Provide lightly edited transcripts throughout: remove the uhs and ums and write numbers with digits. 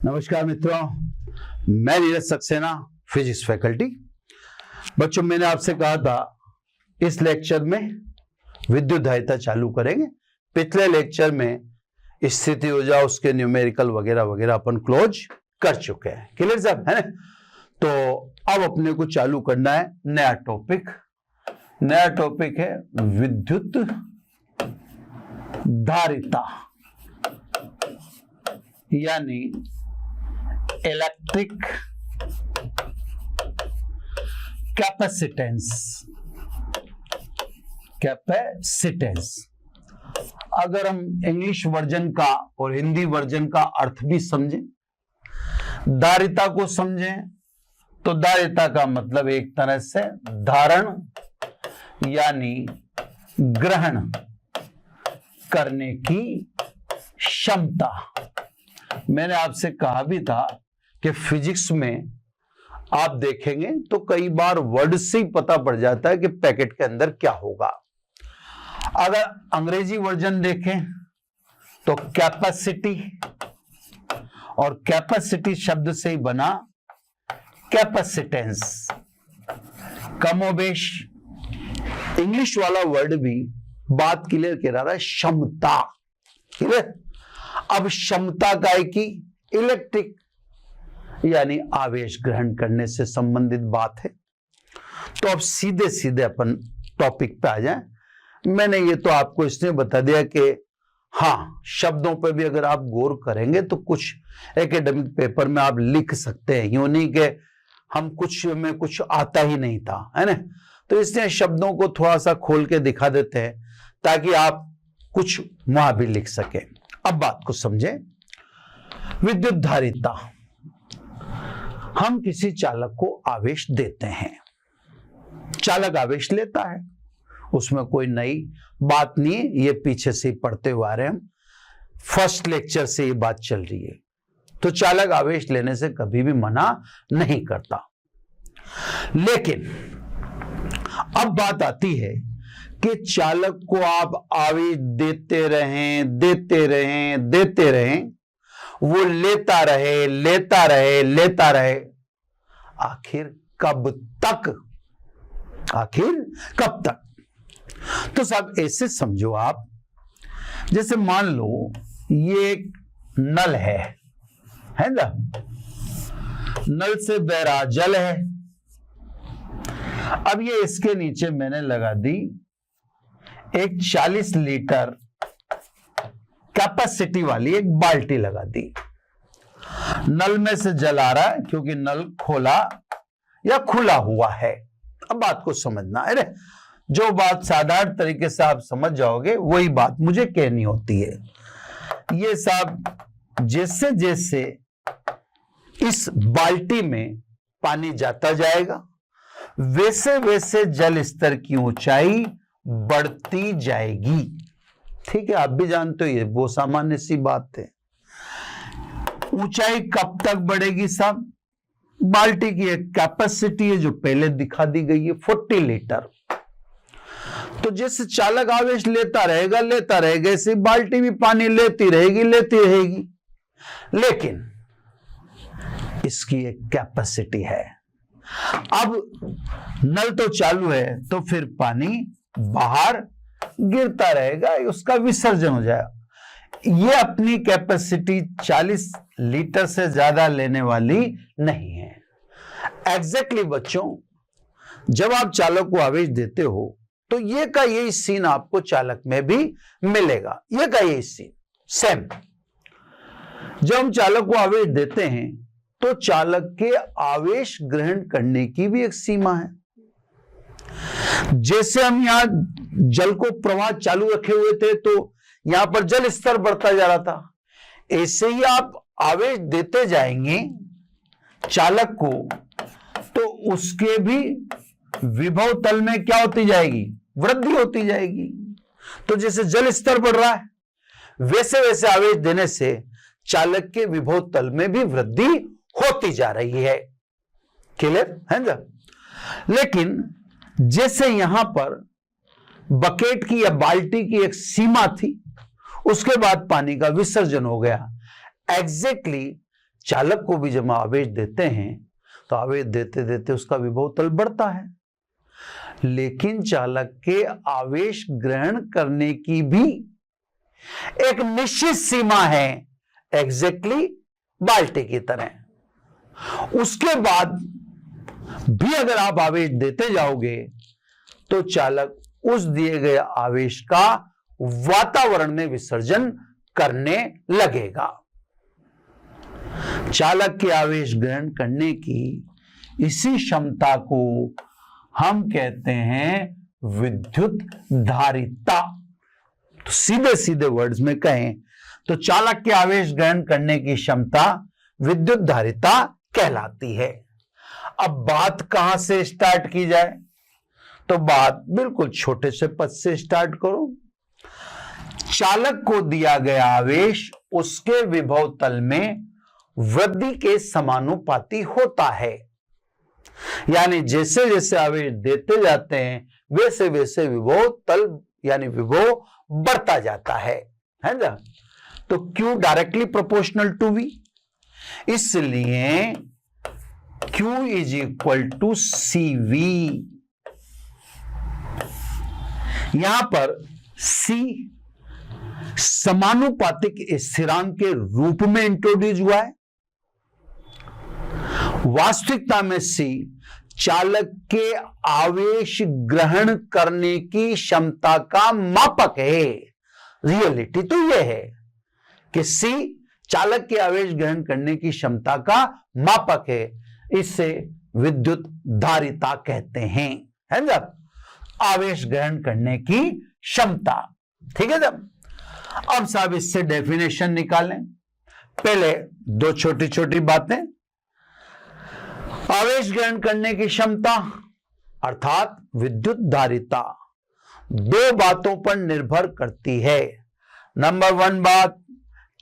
नमस्कार मित्रों, मैं नीरज सक्सेना, फिजिक्स फैकल्टी। बच्चों, मैंने आपसे कहा था इस लेक्चर में विद्युत धारिता चालू करेंगे। पिछले लेक्चर में स्थिति ऊर्जा, उसके न्यूमेरिकल वगैरह वगैरह अपन क्लोज कर चुके हैं। क्लियर साहब, है ना? तो अब अपने को चालू करना है नया टॉपिक। नया टॉपिक है विद्युत धारिता, यानी इलेक्ट्रिक कैपेसिटेंस। अगर हम इंग्लिश वर्जन का और हिंदी वर्जन का अर्थ भी समझें, धारिता को समझें, तो धारिता का मतलब एक तरह से धारण यानी ग्रहण करने की क्षमता। मैंने आपसे कहा भी था कि फिजिक्स में आप देखेंगे तो कई बार वर्ड से ही पता पड़ जाता है कि पैकेट के अंदर क्या होगा। अगर अंग्रेजी वर्जन देखें तो कैपेसिटी, और कैपेसिटी शब्द से ही बना कैपेसिटेंस। कमोबेश इंग्लिश वाला वर्ड भी बात क्लियर कह रहा है, क्षमता। क्लियर? अब क्षमता काय की इलेक्ट्रिक यानी आवेश ग्रहण करने से संबंधित बात है। तो अब सीधे सीधे अपन टॉपिक पे आ जाएं। मैंने ये तो आपको इसलिए बता दिया कि हाँ, शब्दों पे भी अगर आप गौर करेंगे तो कुछ एकेडमिक पेपर में आप लिख सकते हैं, यूं नहीं कि हम में कुछ आता ही नहीं था, है ना? तो इसलिए शब्दों को थोड़ा सा खोल के दिखा देते हैं ताकि आप कुछ वहां भी लिख सके। अब बात को समझें। विद्युत धारिता, हम किसी चालक को आवेश देते हैं, चालक आवेश लेता है, उसमें कोई नई बात नहीं है, ये पीछे से ही पढ़ते हुए आ रहे हैं हम, फर्स्ट लेक्चर से ये बात चल रही है। तो चालक आवेश लेने से कभी भी मना नहीं करता। लेकिन अब बात आती है कि चालक को आप आवेश देते रहें, वो लेता रहे, आखिर कब तक? तो साहब ऐसे समझो आप, जैसे मान लो ये एक नल है ना? नल से बह रहा जल है। अब ये इसके नीचे मैंने लगा दी एक 40 लीटर कैपेसिटी वाली एक बाल्टी लगा दी। नल में से जल आ रहा है क्योंकि नल खोला या खुला हुआ है। अब बात को समझना, अरे जो बात साधारण तरीके से आप समझ जाओगे वही बात मुझे कहनी होती है। ये साहब जैसे जैसे इस बाल्टी में पानी जाता जाएगा, वैसे वैसे जल स्तर की ऊंचाई बढ़ती जाएगी। ठीक है, आप भी जानते हो, ये वो सामान्य सी बात है। ऊंचाई कब तक बढ़ेगी साहब? बाल्टी की एक कैपेसिटी है जो पहले दिखा दी गई है 40 लीटर। तो जैसे चालक आवेश लेता रहेगा, ऐसे बाल्टी भी पानी लेती रहेगी। लेकिन इसकी एक कैपेसिटी है। अब नल तो चालू है तो फिर पानी बाहर गिरता रहेगा, उसका विसर्जन हो जाएगा। ये अपनी कैपेसिटी 40 लीटर से ज्यादा लेने वाली नहीं है। एग्जैक्टली बच्चों, जब आप चालक को आवेश देते हो तो ये का यही सीन आपको चालक में भी मिलेगा। ये का यही सीन सेम। जब हम चालक को आवेश देते हैं तो चालक के आवेश ग्रहण करने की भी एक सीमा है। जैसे हम यहां जल को प्रवाह चालू रखे हुए थे तो यहां पर जल स्तर बढ़ता जा रहा था, ऐसे ही आप आवेश देते जाएंगे चालक को तो उसके भी विभव तल में क्या होती जाएगी? वृद्धि होती जाएगी। तो जैसे जल स्तर बढ़ रहा है वैसे वैसे आवेश देने से चालक के विभव तल में भी वृद्धि होती जा रही है। क्लियर है ना? लेकिन जैसे यहां पर बकेट की या बाल्टी की एक सीमा थी, उसके बाद पानी का विसर्जन हो गया। एग्जैक्टली चालक को भी जब आवेश देते हैं तो आवेश देते देते उसका विभव तल बढ़ता है, लेकिन चालक के आवेश ग्रहण करने की भी एक निश्चित सीमा है, एग्जैक्टली बाल्टी की तरह। उसके बाद भी अगर आप आवेश देते जाओगे तो चालक उस दिए गए आवेश का वातावरण में विसर्जन करने लगेगा। चालक के आवेश ग्रहण करने की इसी क्षमता को हम कहते हैं विद्युत धारिता। तो सीधे सीधे वर्ड्स में कहें तो चालक के आवेश ग्रहण करने की क्षमता विद्युत धारिता कहलाती है। अब बात कहां से स्टार्ट की जाए, तो बात बिल्कुल छोटे से पद से स्टार्ट करो। चालक को दिया गया आवेश उसके विभव तल में वृद्धि के समानुपाती होता है, यानी जैसे जैसे आवेश देते जाते हैं वैसे वैसे विभव तल यानी विभव बढ़ता जाता है ना। तो Q directly proportional to V, इसलिए Q is equal to CV। यहां पर C समानुपातिक स्थिरांक के रूप में इंट्रोड्यूस हुआ है। वास्तविकता में C चालक के आवेश ग्रहण करने की क्षमता का मापक है। रियलिटी तो यह है कि C चालक के आवेश ग्रहण करने की क्षमता का मापक है, इससे विद्युत धारिता कहते हैं, है ना, आवेश ग्रहण करने की क्षमता। ठीक है जब अब साहब इससे डेफिनेशन निकालें। पहले दो छोटी छोटी बातें। आवेश ग्रहण करने की क्षमता अर्थात विद्युत धारिता दो बातों पर निर्भर करती है। नंबर 1 बात,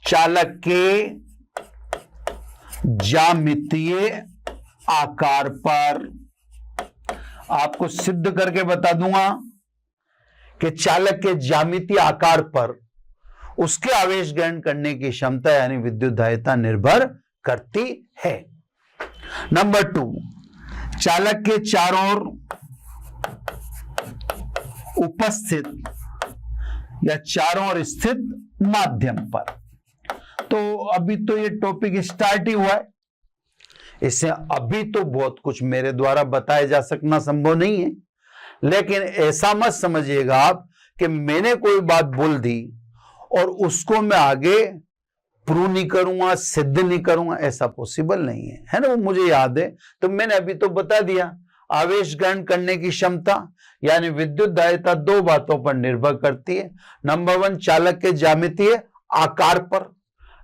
चालक के ज्यामितीय आकार पर। आपको सिद्ध करके बता दूंगा कि चालक के ज्यामितीय आकार पर उसके आवेश ग्रहण करने की क्षमता यानी विद्युत धारिता निर्भर करती है। नंबर 2, चालक के चारों ओर उपस्थित या चारों ओर स्थित माध्यम पर। तो अभी तो ये टॉपिक स्टार्ट ही हुआ है, इससे अभी तो बहुत कुछ मेरे द्वारा बताया जा सकना संभव नहीं है, लेकिन ऐसा मत समझिएगा आप कि मैंने कोई बात बोल दी और उसको मैं आगे प्रूव नहीं करूंगा, सिद्ध नहीं करूंगा, ऐसा पॉसिबल नहीं है, है ना। वो मुझे याद है तो मैंने अभी तो बता दिया। आवेश ग्रहण करने की क्षमता यानी विद्युत धारिता दो बातों पर निर्भर करती है। नंबर 1 चालक के ज्यामितीय आकार पर,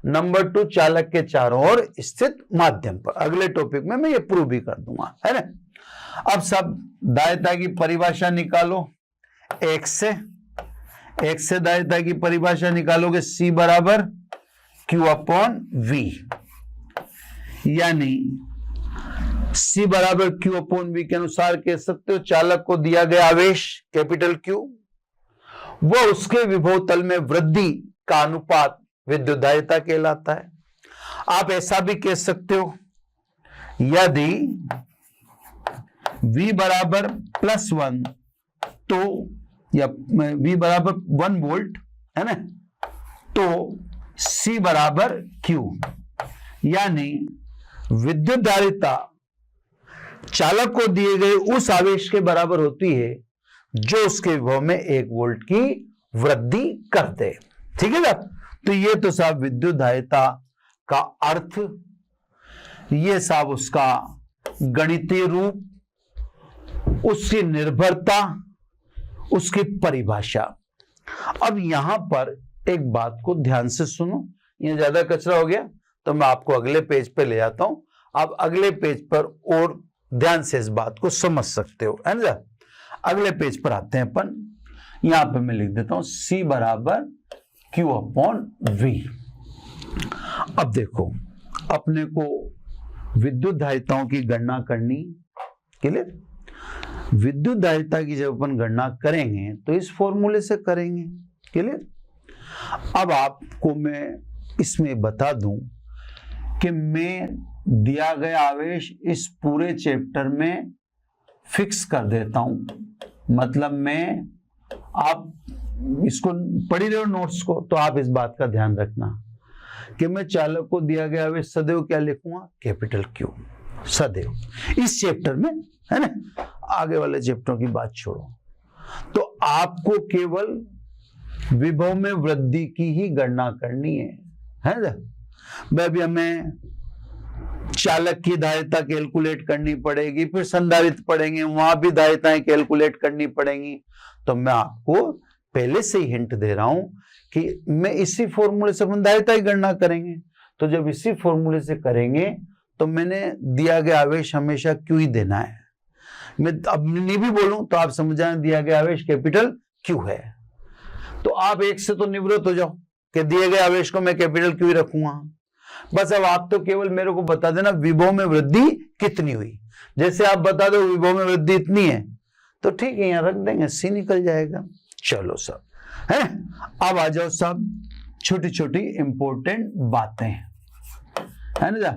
नंबर 2 चालक के चारों ओर स्थित माध्यम पर। अगले टॉपिक में मैं ये प्रूव भी कर दूंगा, है ना। अब सब धारिता की परिभाषा निकालो। एक से धारिता की परिभाषा निकालोगे C बराबर Q अपॉन V, यानी C बराबर Q अपॉन V के अनुसार कह सकते हो चालक को दिया गया आवेश कैपिटल Q वो उसके विभव तल में वृद्धि का अनुपात विद्युत धारिता कहलाता है। आप ऐसा भी कह सकते हो यदि V बराबर +1 तो या V बराबर 1 वोल्ट है ना, तो C बराबर Q, यानी विद्युत धारिता चालक को दिए गए उस आवेश के बराबर होती है जो उसके विभव में 1 वोल्ट की वृद्धि कर दे। ठीक है ना। तो ये तो साहब विद्युत धारिता का अर्थ, ये साहब उसका गणितीय रूप, उसकी निर्भरता, उसकी परिभाषा। अब यहां पर एक बात को ध्यान से सुनो, ये ज्यादा कचरा हो गया तो मैं आपको अगले पेज पे ले जाता हूं। आप अगले पेज पर और ध्यान से इस बात को समझ सकते हो, है ना। अगले पेज पर आते हैं अपन। यहां पे मैं लिख देता हूं C बराबर Q अपॉन V। अब देखो अपने को विद्युत धारिताओं की गणना करनी, क्लियर। विद्युत धारिता की जब अपन गणना करेंगे तो इस फॉर्मूले से करेंगे, क्लियर। अब आपको मैं इसमें बता दूं कि मैं दिया गया आवेश इस पूरे चैप्टर में फिक्स कर देता हूं। मतलब मैं, आप इसको पढ़ ही रहे हो नोट्स को, तो आप इस बात का ध्यान रखना कि मैं चालक को दिया गया आवेश सदैव क्या लिखूंगा, कैपिटल क्यू, सदैव, इस चैप्टर में, है ना। आगे वाले चैप्टरों की बात छोड़ो। तो आपको केवल विभव में वृद्धि की ही गणना करनी है ना। भाई अभी हमें चालक की धारिता कैलकुलेट करनी पड़ेगी, फिर संधारित्र पढ़ेंगे, वहां भी धारिताएं कैलकुलेट करनी पड़ेंगी। तो मैं आपको पहले से ही हिंट दे रहा हूं कि मैं इसी फॉर्मूले से धारिता की गणना करेंगे। तो जब इसी फॉर्मूले से करेंगे तो मैंने दिया गया आवेश हमेशा क्यू ही देना है। मैं अब नहीं भी बोलूं तो आप समझ जाए दिया गया आवेश कैपिटल क्यू है। तो आप एक से तो निवृत्त हो जाओ कि दिए गए आवेश को मैं कैपिटल क्यू ही रखूंगा। बस अब आप तो केवल मेरे को बता देना विभव में वृद्धि कितनी हुई। जैसे आप बता दो विभव में वृद्धि इतनी है तो ठीक है, यहां रख देंगे, सी निकल जाएगा। चलो सब है। अब आ जाओ सब छोटी छोटी इंपॉर्टेंट बातें, है ना।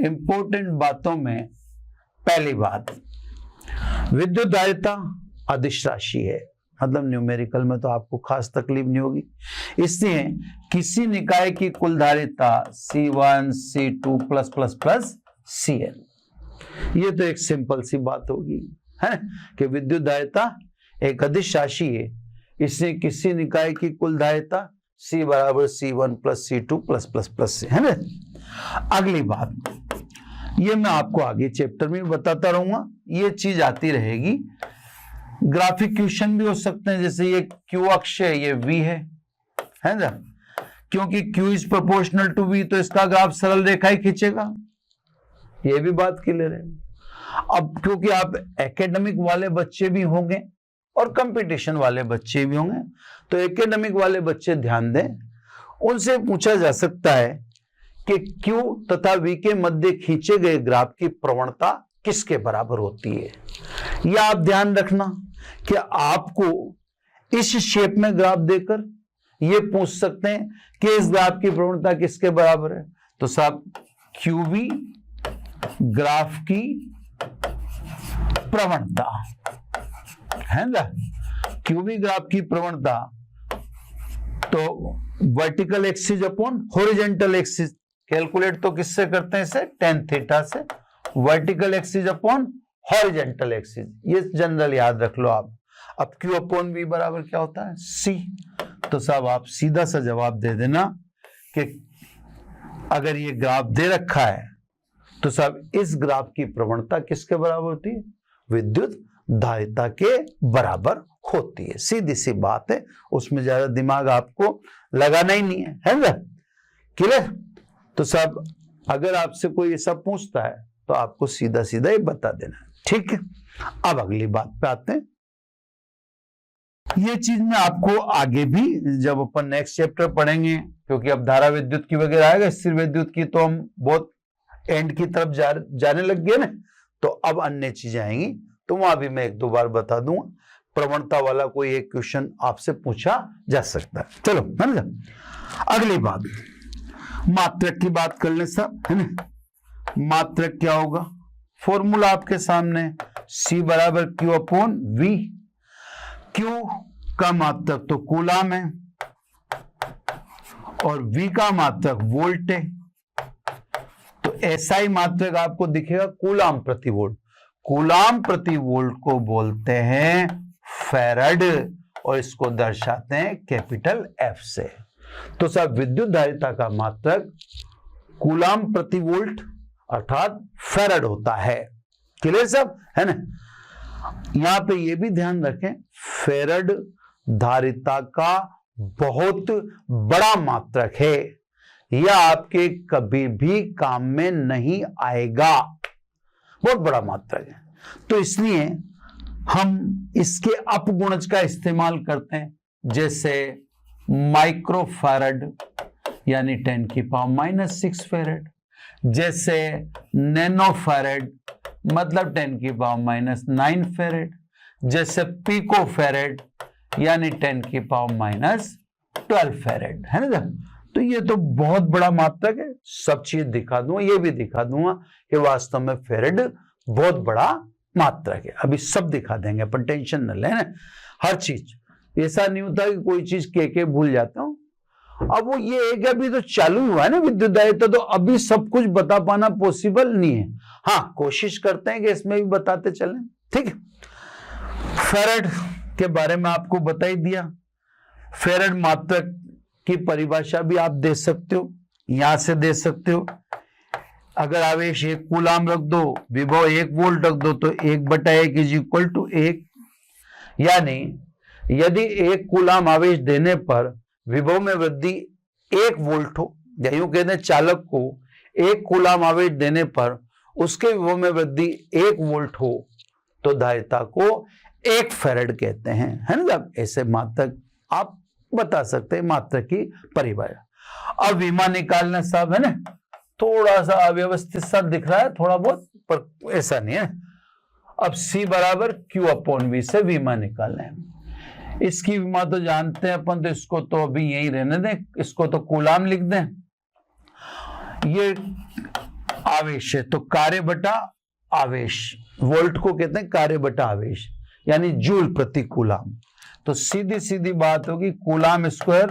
इंपॉर्टेंट बातों में पहली बात, विद्युत धारिता अदिश राशि है। मतलब न्यूमेरिकल में तो आपको खास तकलीफ नहीं होगी। इसलिए किसी निकाय की कुल धारिता C1 C2 plus plus plus Cn, ये तो एक सिंपल सी बात होगी, है कि विद्युत धारिता एक अदिश राशि है, इसलिए किसी निकाय की कुल धारिता C बराबर C1 plus C2 plus plus plus C, है ना। अगली बात, ये मैं आपको आगे चैप्टर में बताता रहूंगा, ये चीज आती रहेगी। ग्राफिक क्वेश्चन भी हो सकते हैं, जैसे ये Q अक्ष है, ये V है ना। क्योंकि Q is proportional to V, तो इसका ग्राफ सरल रेखा ही खींचेगा। ये भी बात क्लियर है। अब क्योंकि आप एकेडमिक वाले बच्चे भी होंगे और कंपटीशन वाले बच्चे भी होंगे, तो एकेडमिक वाले बच्चे ध्यान दें, उनसे पूछा जा सकता है कि Q तथा V के मध्य खींचे गए ग्राफ की प्रवणता किसके बराबर होती है। या आप ध्यान रखना कि आपको इस शेप में ग्राफ देकर ये पूछ सकते हैं कि इस ग्राफ की प्रवणता किसके बराबर है। तो साहब QV ग्राफ की प्रवणता, है ना, QV ग्राफ की प्रवणता, तो vertical axis upon horizontal axis, calculate तो किससे करते हैं इसे, tan थीटा से। Vertical axis upon horizontal axis, ये जनरल याद रख लो आप। अब Q अपॉन V बराबर क्या होता है, C। तो साहब आप सीधा सा जवाब दे देना कि अगर ये ग्राफ दे रखा है तो साहब इस ग्राफ की प्रवणता किसके बराबर होती है, विद्युत धारिता के बराबर होती है। सीधी सी बात है, उसमें ज्यादा दिमाग आपको लगाना ही नहीं है ना। क्लियर। तो साहब अगर आपसे कोई ये सब पूछता है तो आपको सीधा सीधा ही बता देना, ठीक है। अब अगली बात पे आते हैं। ये चीज मैं आपको आगे भी जब अपन नेक्स्ट चैप्टर पढ़ेंगे, क्योंकि अब धारा विद्युत की वगैरह आएगा, स्थिर विद्युत की तो हम बहुत एंड की तरफ जाने लग गए ना, तो अब अन्य चीजें आएंगी, तो वहां भी मैं एक दो बार बता दूंगा। प्रवणता वाला कोई एक क्वेश्चन आपसे पूछा जा सकता है। चलो, है ना। अगली बात, मात्रक की बात कर ले सब, है ना। मात्रक क्या होगा, फॉर्मूला आपके सामने, C बराबर Q अपॉन V। Q का मात्रक तो कूलाम है और V का मात्रक वोल्ट है, तो SI मात्रक आपको दिखेगा कूलाम प्रति वोल्ट। कूलाम प्रति वोल्ट को बोलते हैं फैराड और इसको दर्शाते हैं कैपिटल F से। तो साहब विद्युत धारिता का मात्रक कूलाम प्रति वोल्ट अर्थात फैराड होता है। क्लियर सब, है ना। यहां पे ये भी ध्यान रखें, फैराड धारिता का बहुत बड़ा मात्रक है, यह आपके कभी भी काम में नहीं आएगा, बहुत बड़ा मात्रक है। तो इसलिए हम इसके अपगुणज का इस्तेमाल करते हैं, जैसे माइक्रोफैराड यानी 10⁻⁻6 फैराड, जैसे नैनोफैराड मतलब 10⁻⁹ फैराड, जैसे पिकोफैराड यानी 10⁻12 फैराड, है ना। तो ये तो बहुत बड़ा मात्रक है, सब चीज दिखा दूंगा, ये भी दिखा दूंगा कि वास्तव में फेरेड बहुत बड़ा मात्रक है। अभी सब दिखा देंगे, अपन टेंशन न लें, हर चीज। ऐसा नहीं होता कि कोई चीज के भूल जाता हूं। अब वो ये है कि अभी तो चालू हुआ है ना विद्युत दायित्व, तो अभी सब कुछ बता पाना पॉसिबल नहीं है। हाँ, कोशिश करते हैं कि इसमें भी बताते चलें, ठीक है। फेरेड के बारे में आपको बता ही दिया। फेरेड मात्रक की परिभाषा भी आप दे सकते हो, यहां से दे सकते हो। अगर आवेश 1 कूलाम रख दो, विभव 1 वोल्ट रख दो, तो 1/1 इज इक्वल टू 1। यानी यदि 1 कूलाम आवेश देने पर विभव में वृद्धि 1 वोल्ट हो, या यूं कहते हैं चालक को 1 कूलाम आवेश देने पर उसके विभव में वृद्धि 1 वोल्ट हो, तो धारिता को 1 फेरेड कहते हैं, है ना। जब ऐसे मात्रक आप बता सकते हैं, मात्रक की परिभाषा। अब विमा निकालना साहब, है ना, थोड़ा सा अव्यवस्थित सा दिख रहा है थोड़ा बहुत, पर ऐसा नहीं है। अब C बराबर Q/V से विमा निकालना है। इसकी विमा तो जानते हैं अपन, तो इसको तो अभी यही रहने दें, इसको तो कूलाम लिख दें। ये आवेश है, तो कार्य बटा आवेश, वोल्ट को कहते हैं कार्य बटा आवेश, यानी जूल प्रति कूलाम। तो सीधी सीधी बात होगी, कूलाम स्क्वायर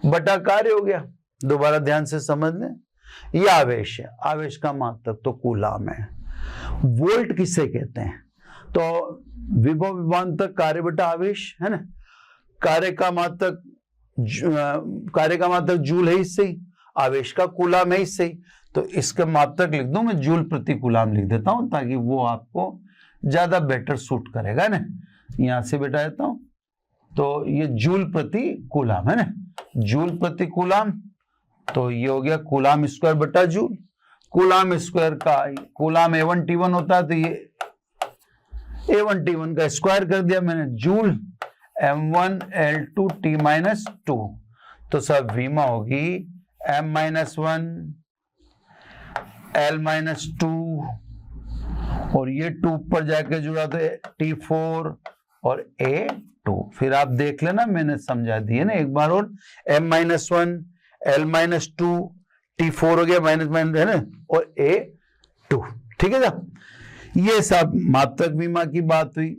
बटा कार्य हो गया। दोबारा ध्यान से समझ लें, यह आवेश है, आवेश का मात्रक तो कूलाम है। वोल्ट किसे कहते हैं, तो विभव विभवांतर कार्य बटा आवेश, है ना। कार्य का मात्रक जूल है, इससे ही आवेश का कूलाम है, इससे ही। तो इसका मात्रक लिख दूं मैं, जूल प्रति कूलाम लिख देता हूं, ताकि वो आपको ज्यादा बेटर सूट करेगा ना। यहां से बैठा देता हूं, तो ये जूल प्रति कूलाम है ना, जूल प्रति कूलाम। तो ये हो गया कूलाम स्क्वायर बटा जूल। कूलाम स्क्वायर का कूलाम A1T1 होता है, तो ये A1T1 का स्क्वायर कर दिया मैंने, जूल M1L2T-2। तो सब विमा होगी M-1 L-2, और ये 2 पर जाके जुड़ा तो T4 और A2। फिर आप देख लेना, मैंने समझा दिए ना एक बार और। M-1 L-2 T4 हो गया माइनस माइनस, है ना, और A2, ठीक है ना। ये सब मात्रक विमा की बात हुई।